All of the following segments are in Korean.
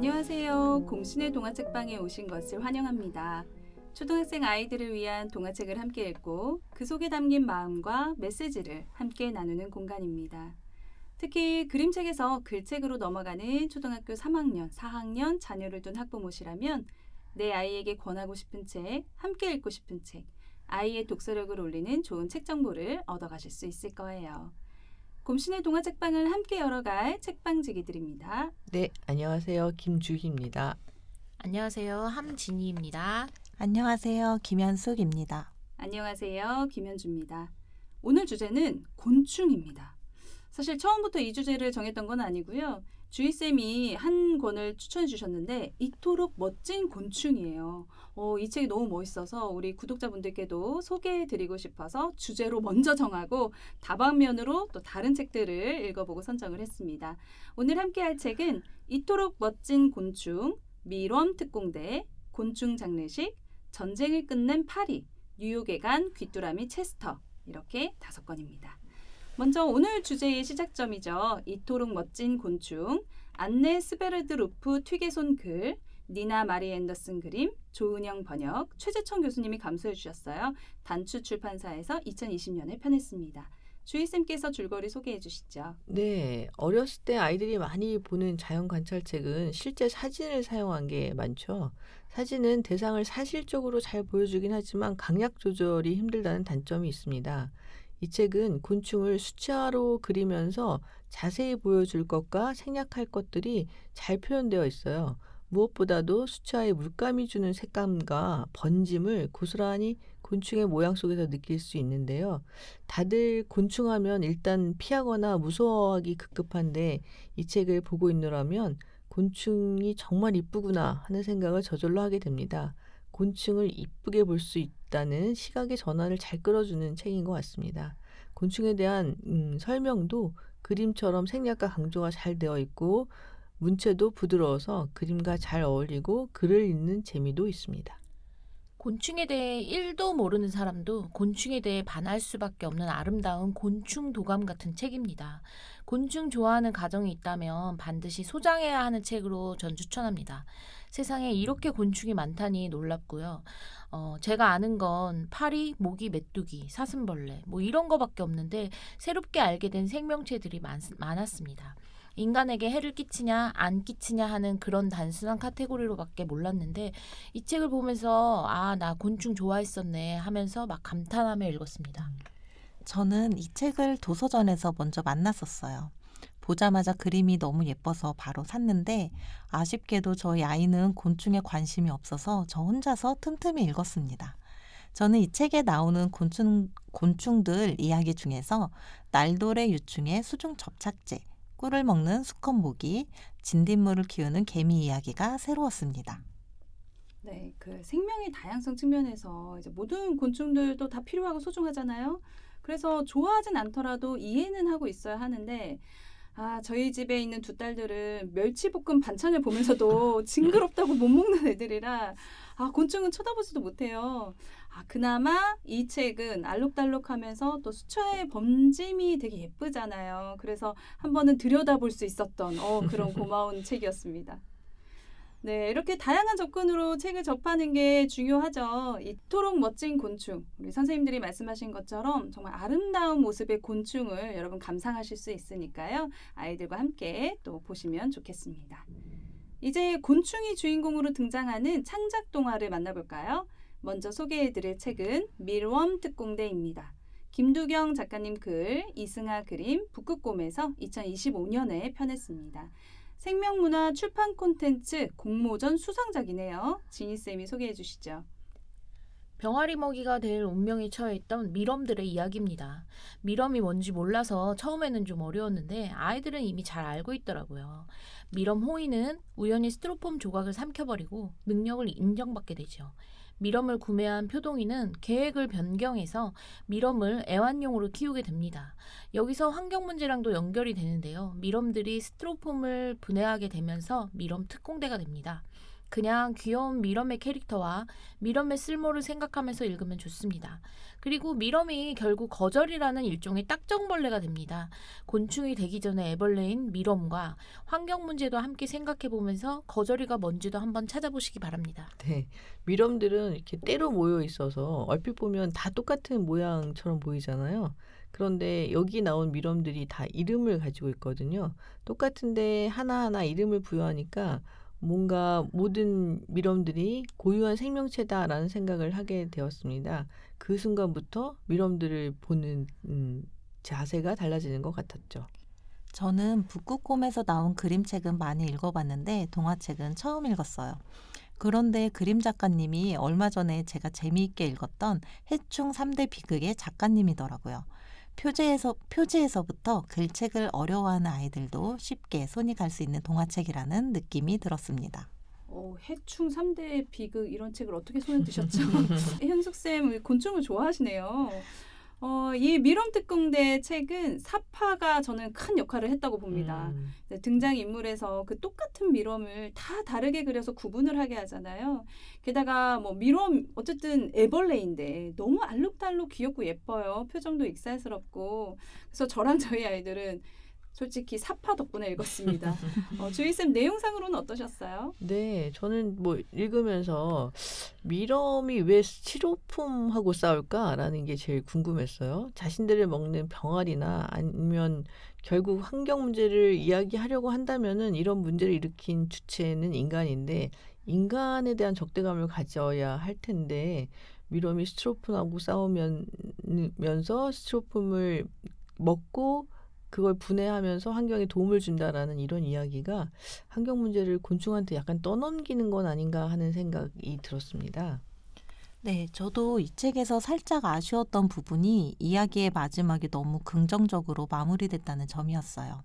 안녕하세요. 공신의 동화책방에 오신 것을 환영합니다. 초등학생 아이들을 위한 동화책을 함께 읽고 그 속에 담긴 마음과 메시지를 함께 나누는 공간입니다. 특히 그림책에서 글책으로 넘어가는 초등학교 3학년, 4학년 자녀를 둔 학부모시라면 내 아이에게 권하고 싶은 책, 함께 읽고 싶은 책, 아이의 독서력을 올리는 좋은 책 정보를 얻어가실 수 있을 거예요. 곰신의 동화책방을 함께 열어갈 책방지기들입니다. 네, 안녕하세요. 김주희입니다. 안녕하세요. 함진희입니다. 안녕하세요. 김현숙입니다. 안녕하세요. 김현주입니다. 오늘 주제는 곤충입니다. 사실 처음부터 이 주제를 정했던 건 아니고요. 주희쌤이 한 권을 추천해 주셨는데 이토록 멋진 곤충이에요. 이 책이 너무 멋있어서 우리 구독자분들께도 소개해드리고 싶어서 주제로 먼저 정하고 다방면으로 또 다른 책들을 읽어보고 선정을 했습니다. 오늘 함께할 책은 이토록 멋진 곤충, 밀웜 특공대, 곤충 장례식, 전쟁을 끝낸 파리, 뉴욕에 간 귀뚜라미 체스터 이렇게 5권입니다. 먼저 오늘 주제의 시작점이죠. 이토록 멋진 곤충, 안네 스베르드 루프 튀게손 글, 니나 마리 앤더슨 그림, 조은영 번역, 최재청 교수님이 감수해 주셨어요. 단추 출판사에서 2020년에 펴냈습니다. 주희쌤께서 줄거리 소개해 주시죠. 네, 어렸을 때 아이들이 많이 보는 자연 관찰책은 실제 사진을 사용한 게 많죠. 사진은 대상을 사실적으로 잘 보여주긴 하지만 강약 조절이 힘들다는 단점이 있습니다. 이 책은 곤충을 수치화로 그리면서 자세히 보여줄 것과 생략할 것들이 잘 표현되어 있어요. 무엇보다도 수치화의 물감이 주는 색감과 번짐을 고스란히 곤충의 모양 속에서 느낄 수 있는데요. 다들 곤충하면 일단 피하거나 무서워하기 급급한데 이 책을 보고 있노라면 곤충이 정말 이쁘구나 하는 생각을 저절로 하게 됩니다. 곤충을 이쁘게 볼 수 있다는 시각의 전환을 잘 끌어주는 책인 것 같습니다. 곤충에 대한 설명도 그림처럼 생략과 강조가 잘 되어 있고 문체도 부드러워서 그림과 잘 어울리고 글을 읽는 재미도 있습니다. 곤충에 대해 1도 모르는 사람도 곤충에 대해 반할 수밖에 없는 아름다운 곤충 도감 같은 책입니다. 곤충 좋아하는 가정이 있다면 반드시 소장해야 하는 책으로 전 추천합니다. 세상에 이렇게 곤충이 많다니 놀랍고요. 제가 아는 건 파리, 모기, 메뚜기, 사슴벌레 뭐 이런 거밖에 없는데 새롭게 알게 된 생명체들이 많았습니다. 인간에게 해를 끼치냐 안 끼치냐 하는 그런 단순한 카테고리로밖에 몰랐는데 이 책을 보면서 나 곤충 좋아했었네 하면서 막 감탄하며 읽었습니다. 저는 이 책을 도서전에서 먼저 만났었어요. 보자마자 그림이 너무 예뻐서 바로 샀는데 아쉽게도 저희 아이는 곤충에 관심이 없어서 저 혼자서 틈틈이 읽었습니다. 저는 이 책에 나오는 곤충들 이야기 중에서 날돌의 유충의 수중 접착제, 꿀을 먹는 수컷 모기, 진딧물을 키우는 개미 이야기가 새로웠습니다. 네, 그 생명의 다양성 측면에서 이제 모든 곤충들도 다 필요하고 소중하잖아요. 그래서 좋아하진 않더라도 이해는 하고 있어야 하는데 저희 집에 있는 두 딸들은 멸치볶음 반찬을 보면서도 징그럽다고 못 먹는 애들이라 곤충은 쳐다보지도 못해요. 그나마 이 책은 알록달록하면서 또 수채화의 범짐이 되게 예쁘잖아요. 그래서 한 번은 들여다볼 수 있었던 그런 고마운 책이었습니다. 네, 이렇게 다양한 접근으로 책을 접하는 게 중요하죠. 이토록 멋진 곤충, 우리 선생님들이 말씀하신 것처럼 정말 아름다운 모습의 곤충을 여러분 감상하실 수 있으니까요. 아이들과 함께 또 보시면 좋겠습니다. 이제 곤충이 주인공으로 등장하는 창작 동화를 만나볼까요? 먼저 소개해드릴 책은 밀웜 특공대입니다. 김두경 작가님 글, 이승아 그림, 북극곰에서 2025년에 펴냈습니다. 생명문화 출판 콘텐츠 공모전 수상작이네요. 진희쌤이 소개해 주시죠. 병아리 먹이가 될 운명에 처해있던 밀웜들의 이야기입니다. 밀웜이 뭔지 몰라서 처음에는 좀 어려웠는데 아이들은 이미 잘 알고 있더라고요. 밀웜 호이는 우연히 스티로폼 조각을 삼켜버리고 능력을 인정받게 되죠. 밀웜을 구매한 표동이는 계획을 변경해서 밀웜을 애완용으로 키우게 됩니다. 여기서 환경 문제랑도 연결이 되는데요. 밀웜들이 스티로폼을 분해하게 되면서 밀웜 특공대가 됩니다. 그냥 귀여운 미럼의 캐릭터와 미럼의 쓸모를 생각하면서 읽으면 좋습니다. 그리고 미럼이 결국 거절이라는 일종의 딱정벌레가 됩니다. 곤충이 되기 전에 애벌레인 미럼과 환경 문제도 함께 생각해보면서 거절이가 뭔지도 한번 찾아보시기 바랍니다. 네, 미럼들은 이렇게 때로 모여 있어서 얼핏 보면 다 똑같은 모양처럼 보이잖아요. 그런데 여기 나온 미럼들이 다 이름을 가지고 있거든요. 똑같은데 하나하나 이름을 부여하니까 뭔가 모든 미럼들이 고유한 생명체다라는 생각을 하게 되었습니다. 그 순간부터 미럼들을 보는 자세가 달라지는 것 같았죠. 저는 북극곰에서 나온 그림책은 많이 읽어봤는데 동화책은 처음 읽었어요. 그런데 그림 작가님이 얼마 전에 제가 재미있게 읽었던 해충 3대 비극의 작가님이더라고요. 표지에서부터 글책을 어려워하는 아이들도 쉽게 손이 갈 수 있는 동화책이라는 느낌이 들었습니다. 해충 3대 비극 이런 책을 어떻게 손에 드셨죠? 현숙쌤 곤충을 좋아하시네요. 이 미럼특공대 책은 사파가 저는 큰 역할을 했다고 봅니다. 등장인물에서 그 똑같은 미럼을 다 다르게 그려서 구분을 하게 하잖아요. 게다가 뭐 미럼 어쨌든 애벌레인데 너무 알록달록 귀엽고 예뻐요. 표정도 익살스럽고. 그래서 저랑 저희 아이들은 솔직히 사파 덕분에 읽었습니다. 주희쌤 내용상으로는 어떠셨어요? 네, 저는 뭐 읽으면서 미럼이 왜 스티로폼하고 싸울까라는 게 제일 궁금했어요. 자신들을 먹는 병아리나 아니면 결국 환경 문제를 이야기하려고 한다면은 이런 문제를 일으킨 주체는 인간인데 인간에 대한 적대감을 가져야 할 텐데 미럼이 스티로폼하고 싸우면서 스티로폼을 먹고 그걸 분해하면서 환경에 도움을 준다라는 이런 이야기가 환경 문제를 곤충한테 약간 떠넘기는 건 아닌가 하는 생각이 들었습니다. 네, 저도 이 책에서 살짝 아쉬웠던 부분이 이야기의 마지막이 너무 긍정적으로 마무리됐다는 점이었어요.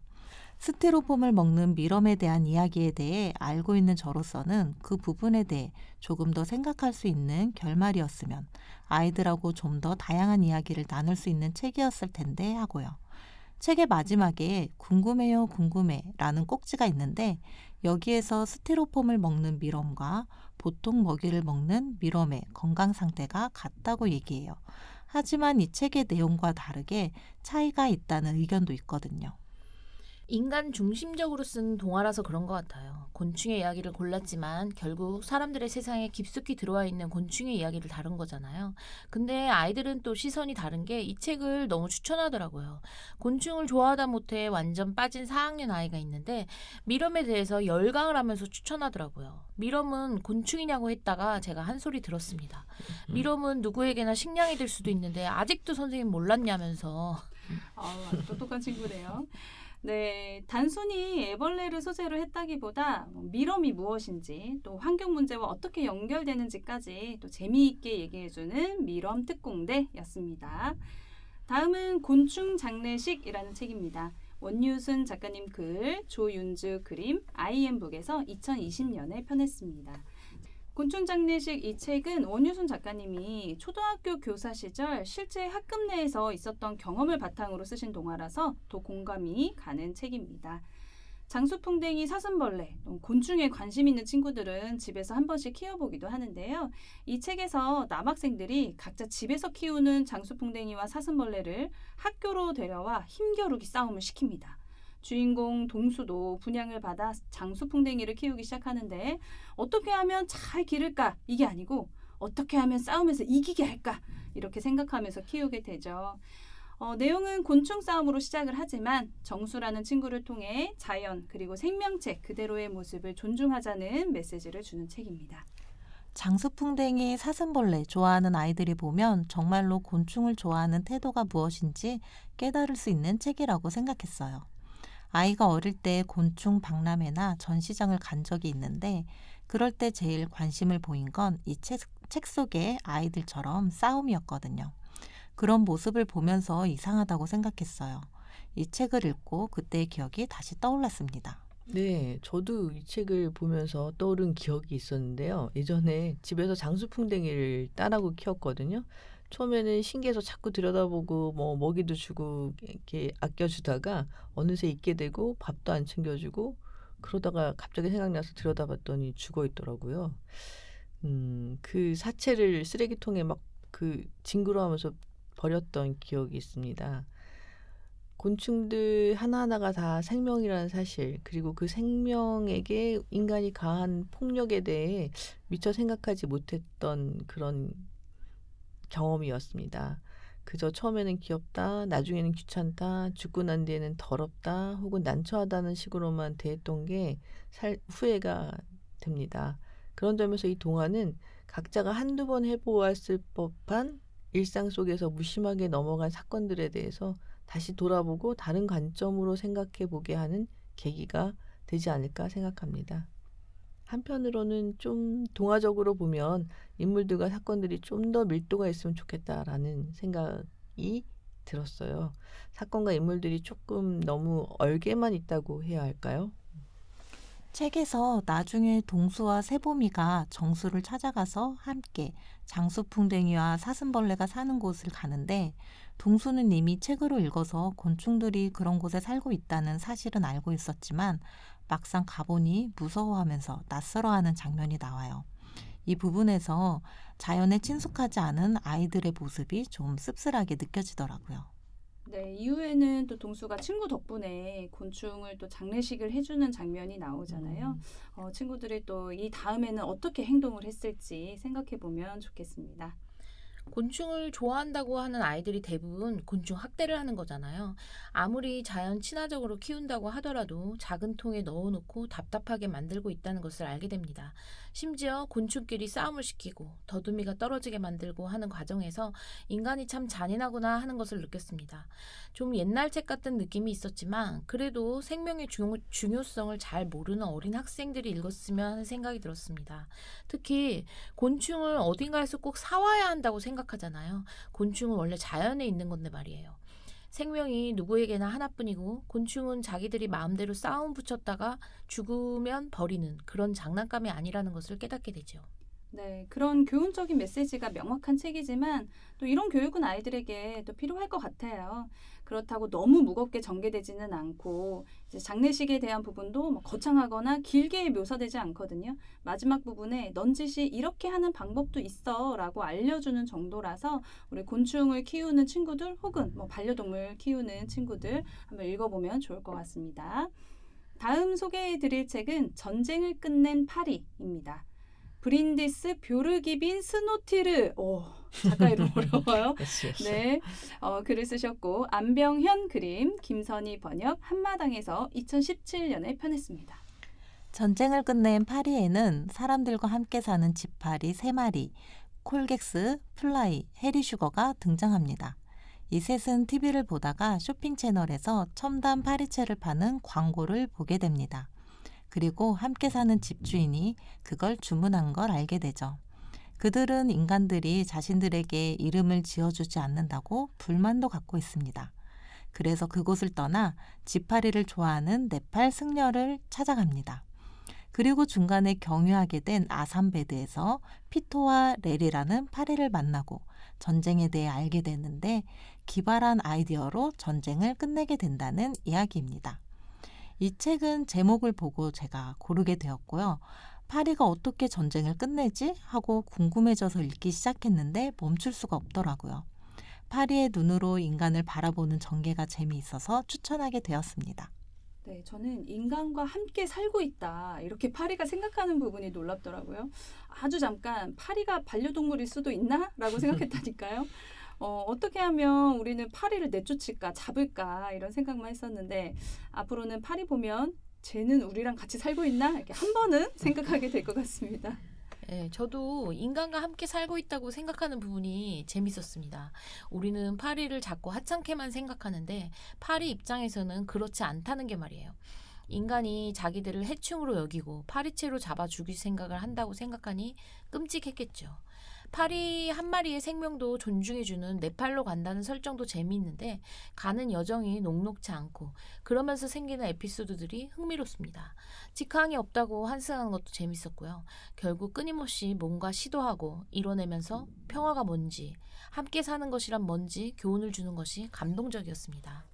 스티로폼을 먹는 미럼에 대한 이야기에 대해 알고 있는 저로서는 그 부분에 대해 조금 더 생각할 수 있는 결말이었으면 아이들하고 좀 더 다양한 이야기를 나눌 수 있는 책이었을 텐데 하고요. 책의 마지막에 궁금해요, 궁금해 라는 꼭지가 있는데 여기에서 스티로폼을 먹는 미럼과 보통 먹이를 먹는 미럼의 건강 상태가 같다고 얘기해요. 하지만 이 책의 내용과 다르게 차이가 있다는 의견도 있거든요. 인간 중심적으로 쓴 동화라서 그런 것 같아요. 곤충의 이야기를 골랐지만 결국 사람들의 세상에 깊숙이 들어와 있는 곤충의 이야기를 다룬 거잖아요. 근데 아이들은 또 시선이 다른 게 이 책을 너무 추천하더라고요. 곤충을 좋아하다 못해 완전 빠진 4학년 아이가 있는데 미럼에 대해서 열광을 하면서 추천하더라고요. 미럼은 곤충이냐고 했다가 제가 한 소리 들었습니다. 미럼은 누구에게나 식량이 될 수도 있는데 아직도 선생님 몰랐냐면서. 똑똑한 친구네요. 네, 단순히 애벌레를 소재로 했다기보다 미럼이 무엇인지 또 환경 문제와 어떻게 연결되는지까지 또 재미있게 얘기해주는 미럼 특공대였습니다. 다음은 곤충 장례식이라는 책입니다. 원유순 작가님 글, 조윤주 그림, IM북에서 2020년에 펴냈습니다. 곤충 장례식 이 책은 원유순 작가님이 초등학교 교사 시절 실제 학급 내에서 있었던 경험을 바탕으로 쓰신 동화라서 더 공감이 가는 책입니다. 장수풍뎅이, 사슴벌레, 곤충에 관심 있는 친구들은 집에서 한 번씩 키워보기도 하는데요. 이 책에서 남학생들이 각자 집에서 키우는 장수풍뎅이와 사슴벌레를 학교로 데려와 힘겨루기 싸움을 시킵니다. 주인공 동수도 분양을 받아 장수풍뎅이를 키우기 시작하는데 어떻게 하면 잘 기를까? 이게 아니고 어떻게 하면 싸움에서 이기게 할까? 이렇게 생각하면서 키우게 되죠. 내용은 곤충 싸움으로 시작을 하지만 정수라는 친구를 통해 자연 그리고 생명체 그대로의 모습을 존중하자는 메시지를 주는 책입니다. 장수풍뎅이, 사슴벌레 좋아하는 아이들이 보면 정말로 곤충을 좋아하는 태도가 무엇인지 깨달을 수 있는 책이라고 생각했어요. 아이가 어릴 때 곤충 박람회나 전시장을 간 적이 있는데 그럴 때 제일 관심을 보인 건 이 책 속의 아이들처럼 싸움이었거든요. 그런 모습을 보면서 이상하다고 생각했어요. 이 책을 읽고 그때의 기억이 다시 떠올랐습니다. 네, 저도 이 책을 보면서 떠오른 기억이 있었는데요. 예전에 집에서 장수풍뎅이를 딸하고 키웠거든요. 처음에는 신기해서 자꾸 들여다보고 뭐 먹이도 주고 이렇게 아껴주다가 어느새 있게 되고 밥도 안 챙겨주고 그러다가 갑자기 생각나서 들여다봤더니 죽어 있더라고요. 그 사체를 쓰레기통에 막 그 징그러워하면서 버렸던 기억이 있습니다. 곤충들 하나하나가 다 생명이라는 사실, 그리고 그 생명에게 인간이 가한 폭력에 대해 미처 생각하지 못했던 그런 경험이었습니다. 그저 처음에는 귀엽다, 나중에는 귀찮다, 죽고 난 뒤에는 더럽다, 혹은 난처하다는 식으로만 대했던 게 후회가 됩니다. 그런 점에서 이 동화는 각자가 한두 번 해보았을 법한 일상 속에서 무심하게 넘어간 사건들에 대해서 다시 돌아보고 다른 관점으로 생각해 보게 하는 계기가 되지 않을까 생각합니다. 한편으로는 좀 동화적으로 보면 인물들과 사건들이 좀 더 밀도가 있으면 좋겠다라는 생각이 들었어요. 사건과 인물들이 조금 너무 얼개만 있다고 해야 할까요? 책에서 나중에 동수와 세보미가 정수를 찾아가서 함께 장수풍뎅이와 사슴벌레가 사는 곳을 가는데 동수는 이미 책으로 읽어서 곤충들이 그런 곳에 살고 있다는 사실은 알고 있었지만 막상 가보니 무서워하면서 낯설어하는 장면이 나와요. 이 부분에서 자연에 친숙하지 않은 아이들의 모습이 좀 씁쓸하게 느껴지더라고요. 네, 이후에는 또 동수가 친구 덕분에 곤충을 또 장례식을 해주는 장면이 나오잖아요. 친구들이 또 이 다음에는 어떻게 행동을 했을지 생각해 보면 좋겠습니다. 곤충을 좋아한다고 하는 아이들이 대부분 곤충 학대를 하는 거잖아요. 아무리 자연 친화적으로 키운다고 하더라도 작은 통에 넣어놓고 답답하게 만들고 있다는 것을 알게 됩니다. 심지어 곤충끼리 싸움을 시키고 더듬이가 떨어지게 만들고 하는 과정에서 인간이 참 잔인하구나 하는 것을 느꼈습니다. 좀 옛날 책 같은 느낌이 있었지만 그래도 생명의 중요성을 잘 모르는 어린 학생들이 읽었으면 하는 생각이 들었습니다. 특히 곤충을 어딘가에서 꼭 사와야 한다고 생각하잖아요. 곤충은 원래 자연에 있는 건데 말이에요. 생명이 누구에게나 하나뿐이고 곤충은 자기들이 마음대로 싸움 붙였다가 죽으면 버리는 그런 장난감이 아니라는 것을 깨닫게 되죠. 네, 그런 교훈적인 메시지가 명확한 책이지만 또 이런 교육은 아이들에게 또 필요할 것 같아요. 그렇다고 너무 무겁게 전개되지는 않고 이제 장례식에 대한 부분도 뭐 거창하거나 길게 묘사되지 않거든요. 마지막 부분에 넌지시 이렇게 하는 방법도 있어라고 알려주는 정도라서 우리 곤충을 키우는 친구들 혹은 뭐 반려동물 키우는 친구들 한번 읽어보면 좋을 것 같습니다. 다음 소개해드릴 책은 전쟁을 끝낸 파리입니다. 브린디스 뷰르기빈 스노티르. 작가 이름 어려워요. 네, 글을 쓰셨고 안병현 그림, 김선희 번역, 한마당에서 2017년에 편했습니다. 전쟁을 끝낸 파리에는 사람들과 함께 사는 지파리 3마리, 콜객스, 플라이, 해리슈거가 등장합니다. 이 셋은 TV를 보다가 쇼핑 채널에서 첨단 파리채를 파는 광고를 보게 됩니다. 그리고 함께 사는 집주인이 그걸 주문한 걸 알게 되죠. 그들은 인간들이 자신들에게 이름을 지어주지 않는다고 불만도 갖고 있습니다. 그래서 그곳을 떠나 지파리를 좋아하는 네팔 승려를 찾아갑니다. 그리고 중간에 경유하게 된 아산베드에서 피토와 레리라는 파리를 만나고 전쟁에 대해 알게 되는데 기발한 아이디어로 전쟁을 끝내게 된다는 이야기입니다. 이 책은 제목을 보고 제가 고르게 되었고요. 파리가 어떻게 전쟁을 끝내지? 하고 궁금해져서 읽기 시작했는데 멈출 수가 없더라고요. 파리의 눈으로 인간을 바라보는 전개가 재미있어서 추천하게 되었습니다. 네, 저는 인간과 함께 살고 있다. 이렇게 파리가 생각하는 부분이 놀랍더라고요. 아주 잠깐 파리가 반려동물일 수도 있나? 라고 생각했다니까요. 어떻게 하면 우리는 파리를 내쫓을까, 잡을까 이런 생각만 했었는데 앞으로는 파리 보면 쟤는 우리랑 같이 살고 있나? 이렇게 한 번은 생각하게 될 것 같습니다. 네, 저도 인간과 함께 살고 있다고 생각하는 부분이 재밌었습니다. 우리는 파리를 자꾸 하찮게만 생각하는데 파리 입장에서는 그렇지 않다는 게 말이에요. 인간이 자기들을 해충으로 여기고 파리채로 잡아 죽일 생각을 한다고 생각하니 끔찍했겠죠. 파리 한 마리의 생명도 존중해주는 네팔로 간다는 설정도 재미있는데 가는 여정이 녹록지 않고 그러면서 생기는 에피소드들이 흥미롭습니다. 직항이 없다고 한승하는 것도 재밌었고요. 결국 끊임없이 뭔가 시도하고 이뤄내면서 평화가 뭔지 함께 사는 것이란 뭔지 교훈을 주는 것이 감동적이었습니다.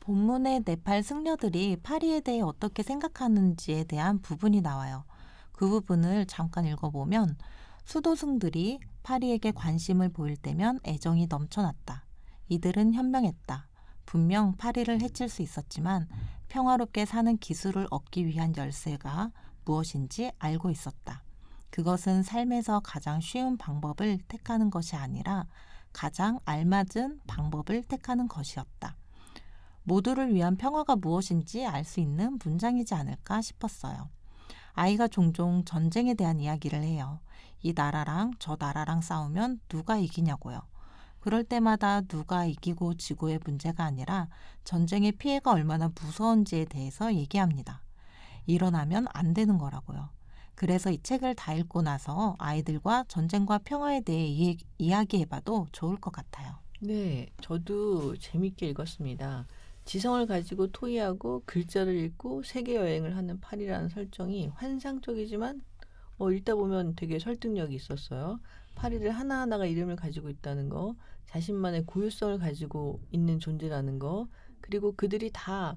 본문의 네팔 승려들이 파리에 대해 어떻게 생각하는지에 대한 부분이 나와요. 그 부분을 잠깐 읽어보면 수도승들이 파리에게 관심을 보일 때면 애정이 넘쳐났다. 이들은 현명했다. 분명 파리를 해칠 수 있었지만 평화롭게 사는 기술을 얻기 위한 열쇠가 무엇인지 알고 있었다. 그것은 삶에서 가장 쉬운 방법을 택하는 것이 아니라 가장 알맞은 방법을 택하는 것이었다. 모두를 위한 평화가 무엇인지 알 수 있는 문장이지 않을까 싶었어요. 아이가 종종 전쟁에 대한 이야기를 해요. 이 나라랑 저 나라랑 싸우면 누가 이기냐고요. 그럴 때마다 누가 이기고 지고의 문제가 아니라 전쟁의 피해가 얼마나 무서운지에 대해서 얘기합니다. 일어나면 안 되는 거라고요. 그래서 이 책을 다 읽고 나서 아이들과 전쟁과 평화에 대해 이야기해봐도 좋을 것 같아요. 네, 저도 재밌게 읽었습니다. 지성을 가지고 토의하고 글자를 읽고 세계 여행을 하는 파리라는 설정이 환상적이지만 읽다 보면 되게 설득력이 있었어요. 파리를 하나하나가 이름을 가지고 있다는 거, 자신만의 고유성을 가지고 있는 존재라는 거, 그리고 그들이 다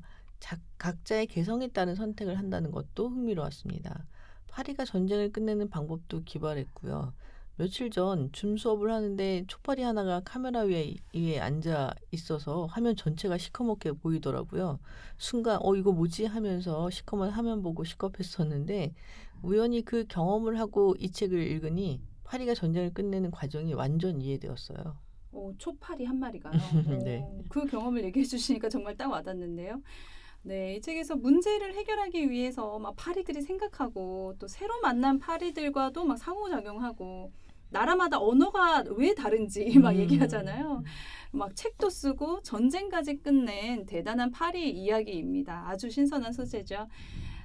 각자의 개성에 따른 선택을 한다는 것도 흥미로웠습니다. 파리가 전쟁을 끝내는 방법도 기발했고요. 며칠 전 줌 수업을 하는데 초파리 하나가 카메라 위에 앉아 있어서 화면 전체가 시커멓게 보이더라고요. 순간 이거 뭐지 하면서 시커먼 화면 보고 시겁했었는데 우연히 그 경험을 하고 이 책을 읽으니 파리가 전쟁을 끝내는 과정이 완전 이해되었어요. 초파리 한 마리가요. 네. 그 경험을 얘기해 주시니까 정말 딱 와닿는데요. 네, 이 책에서 문제를 해결하기 위해서 막 파리들이 생각하고 또 새로 만난 파리들과도 막 상호작용하고 나라마다 언어가 왜 다른지 막 얘기하잖아요. 막 책도 쓰고 전쟁까지 끝낸 대단한 파리 이야기입니다. 아주 신선한 소재죠.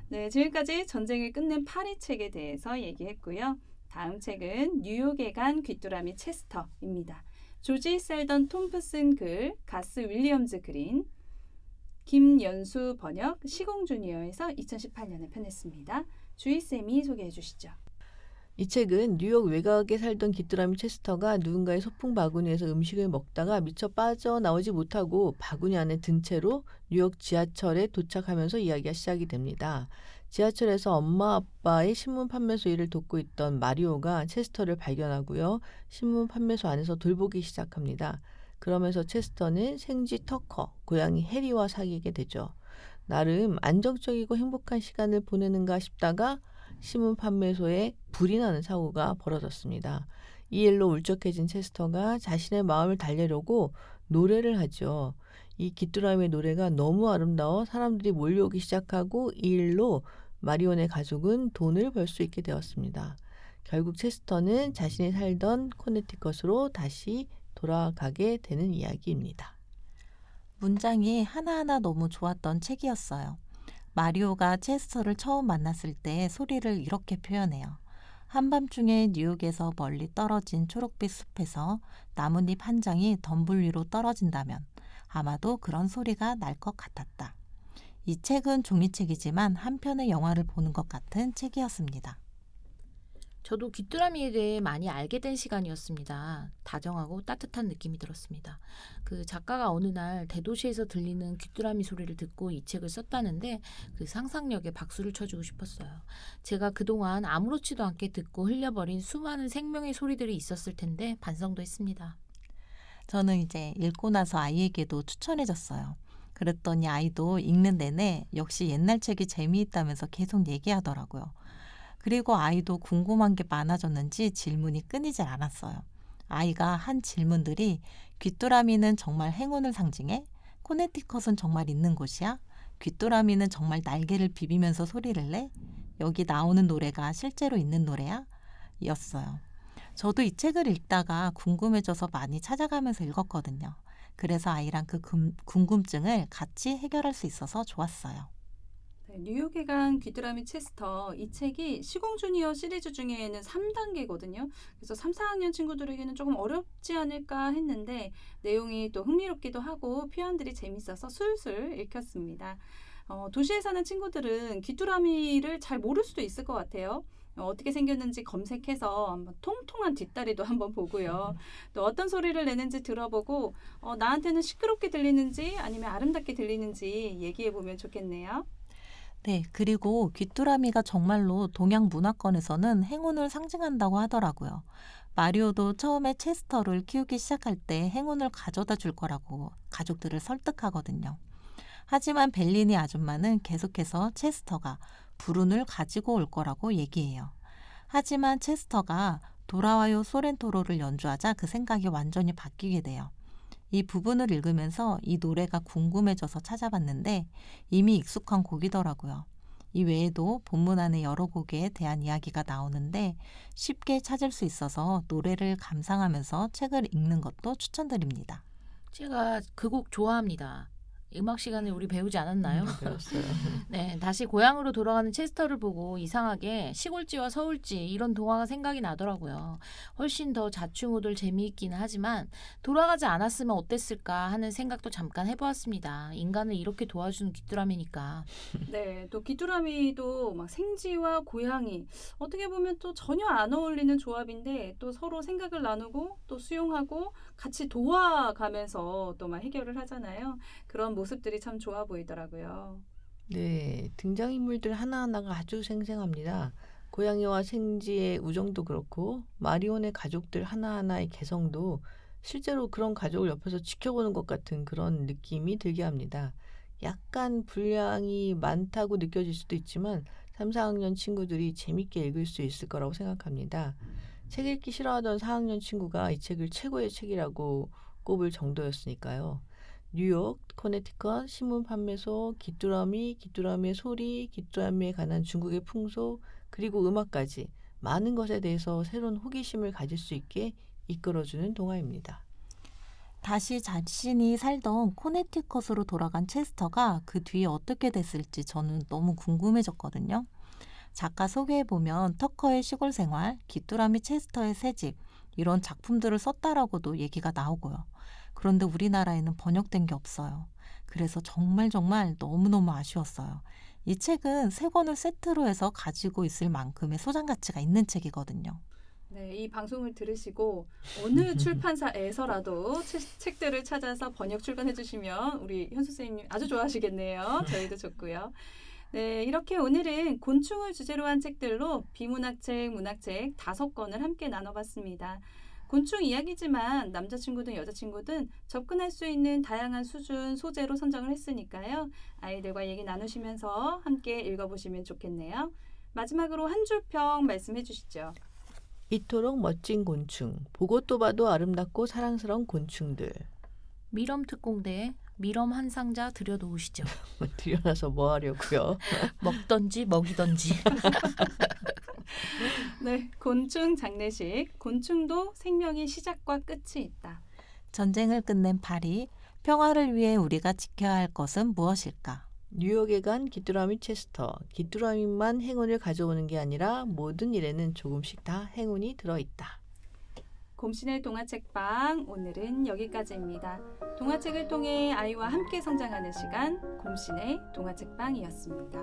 네, 지금까지 전쟁을 끝낸 파리 책에 대해서 얘기했고요. 다음 책은 뉴욕에 간 귀뚜라미 체스터입니다. 조지 셀던 톰프슨 글, 가스 윌리엄즈 그린, 김연수 번역, 시공 주니어에서 2018년에 펴냈습니다. 주희쌤이 소개해 주시죠. 이 책은 뉴욕 외곽에 살던 귀뚜라미 체스터가 누군가의 소풍 바구니에서 음식을 먹다가 미처 빠져나오지 못하고 바구니 안에 든 채로 뉴욕 지하철에 도착하면서 이야기가 시작이 됩니다. 지하철에서 엄마 아빠의 신문 판매소 일을 돕고 있던 마리오가 체스터를 발견하고요. 신문 판매소 안에서 돌보기 시작합니다. 그러면서 체스터는 생쥐 터커, 고양이 해리와 사귀게 되죠. 나름 안정적이고 행복한 시간을 보내는가 싶다가 신문 판매소에 불이 나는 사고가 벌어졌습니다. 이 일로 울적해진 체스터가 자신의 마음을 달래려고 노래를 하죠. 이 귀뚜라미의 노래가 너무 아름다워 사람들이 몰려오기 시작하고 이 일로 마리온의 가족은 돈을 벌 수 있게 되었습니다. 결국 체스터는 자신이 살던 코네티컷으로 다시 돌아가게 되는 이야기입니다. 문장이 하나하나 너무 좋았던 책이었어요. 마리오가 체스터를 처음 만났을 때 소리를 이렇게 표현해요. 한밤중에 뉴욕에서 멀리 떨어진 초록빛 숲에서 나뭇잎 한 장이 덤불 위로 떨어진다면 아마도 그런 소리가 날 것 같았다. 이 책은 종이책이지만 한 편의 영화를 보는 것 같은 책이었습니다. 저도 귀뚜라미에 대해 많이 알게 된 시간이었습니다. 다정하고 따뜻한 느낌이 들었습니다. 그 작가가 어느 날 대도시에서 들리는 귀뚜라미 소리를 듣고 이 책을 썼다는데 그 상상력에 박수를 쳐주고 싶었어요. 제가 그동안 아무렇지도 않게 듣고 흘려버린 수많은 생명의 소리들이 있었을 텐데 반성도 했습니다. 저는 이제 읽고 나서 아이에게도 추천해줬어요. 그랬더니 아이도 읽는 내내 역시 옛날 책이 재미있다면서 계속 얘기하더라고요. 그리고 아이도 궁금한 게 많아졌는지 질문이 끊이질 않았어요. 아이가 한 질문들이 귀뚜라미는 정말 행운을 상징해? 코네티컷은 정말 있는 곳이야? 귀뚜라미는 정말 날개를 비비면서 소리를 내? 여기 나오는 노래가 실제로 있는 노래야? 였어요. 저도 이 책을 읽다가 궁금해져서 많이 찾아가면서 읽었거든요. 그래서 아이랑 그 궁금증을 같이 해결할 수 있어서 좋았어요. 네, 뉴욕에 간 귀뚜라미 체스터, 이 책이 시공주니어 시리즈 중에는 3단계거든요. 그래서 3, 4학년 친구들에게는 조금 어렵지 않을까 했는데 내용이 또 흥미롭기도 하고 표현들이 재밌어서 술술 읽혔습니다. 도시에 사는 친구들은 귀뚜라미를 잘 모를 수도 있을 것 같아요. 어떻게 생겼는지 검색해서 한번 통통한 뒷다리도 한번 보고요. 또 어떤 소리를 내는지 들어보고 나한테는 시끄럽게 들리는지 아니면 아름답게 들리는지 얘기해 보면 좋겠네요. 네, 그리고 귀뚜라미가 정말로 동양 문화권에서는 행운을 상징한다고 하더라고요. 마리오도 처음에 체스터를 키우기 시작할 때 행운을 가져다 줄 거라고 가족들을 설득하거든요. 하지만 벨리니 아줌마는 계속해서 체스터가 불운을 가지고 올 거라고 얘기해요. 하지만 체스터가 돌아와요 소렌토로를 연주하자 그 생각이 완전히 바뀌게 돼요. 이 부분을 읽으면서 이 노래가 궁금해져서 찾아봤는데 이미 익숙한 곡이더라고요. 이 외에도 본문 안에 여러 곡에 대한 이야기가 나오는데 쉽게 찾을 수 있어서 노래를 감상하면서 책을 읽는 것도 추천드립니다. 제가 그 곡 좋아합니다. 음악 시간에 우리 배우지 않았나요? 배웠어요. 네, 다시 고향으로 돌아가는 체스터를 보고 이상하게 시골지와 서울지 이런 동화가 생각이 나더라고요. 훨씬 더 자충우돌 재미있기는 하지만 돌아가지 않았으면 어땠을까 하는 생각도 잠깐 해보았습니다. 인간을 이렇게 도와주는 귀뚜라미니까. 네, 또 귀뚜라미도 막 생쥐와 고양이 어떻게 보면 또 전혀 안 어울리는 조합인데 또 서로 생각을 나누고 또 수용하고 같이 도와가면서 또 막 해결을 하잖아요. 그런 모습들이 참 좋아 보이더라고요. 네, 등장인물들 하나하나가 아주 생생합니다. 고양이와 생쥐의 우정도 그렇고 마리온의 가족들 하나하나의 개성도 실제로 그런 가족을 옆에서 지켜보는 것 같은 그런 느낌이 들게 합니다. 약간 분량이 많다고 느껴질 수도 있지만 3, 4학년 친구들이 재밌게 읽을 수 있을 거라고 생각합니다. 책 읽기 싫어하던 4학년 친구가 이 책을 최고의 책이라고 꼽을 정도였으니까요. 뉴욕, 커네티컷, 신문 판매소, 귀뚜라미, 귀뚜라미의 소리, 귀뚜라미에 관한 중국의 풍속, 그리고 음악까지 많은 것에 대해서 새로운 호기심을 가질 수 있게 이끌어주는 동화입니다. 다시 자신이 살던 코네티컷으로 돌아간 체스터가 그 뒤에 어떻게 됐을지 저는 너무 궁금해졌거든요. 작가 소개에 보면 터커의 시골 생활, 귀뚜라미 체스터의 새집 이런 작품들을 썼다라고도 얘기가 나오고요. 그런데 우리나라에는 번역된 게 없어요. 그래서 정말 너무너무 아쉬웠어요. 이 책은 3권을 세트로 해서 가지고 있을 만큼의 소장 가치가 있는 책이거든요. 네, 이 방송을 들으시고 어느 출판사에서라도 책들을 찾아서 번역 출간해 주시면 우리 현 선생님 아주 좋아하시겠네요. 저희도 좋고요. 네, 이렇게 오늘은 곤충을 주제로 한 책들로 비문학책, 문학책 5권을 함께 나눠봤습니다. 곤충 이야기지만 남자친구든 여자친구든 접근할 수 있는 다양한 수준, 소재로 선정을 했으니까요. 아이들과 얘기 나누시면서 함께 읽어보시면 좋겠네요. 마지막으로 한 줄 평 말씀해 주시죠. 이토록 멋진 곤충, 보고 또 봐도 아름답고 사랑스러운 곤충들. 미럼 특공대에 미럼 한 상자 들여놓으시죠. 들여놔서 뭐 하려고요? 먹던지 먹이던지. 네, 곤충 장례식. 곤충도 생명의 시작과 끝이 있다. 전쟁을 끝낸 파리, 평화를 위해 우리가 지켜야 할 것은 무엇일까? 뉴욕에 간 귀뚜라미 체스터. 귀뚜라미만 행운을 가져오는 게 아니라 모든 일에는 조금씩 다 행운이 들어있다. 곰신의 동화책방 오늘은 여기까지입니다. 동화책을 통해 아이와 함께 성장하는 시간 곰신의 동화책방이었습니다.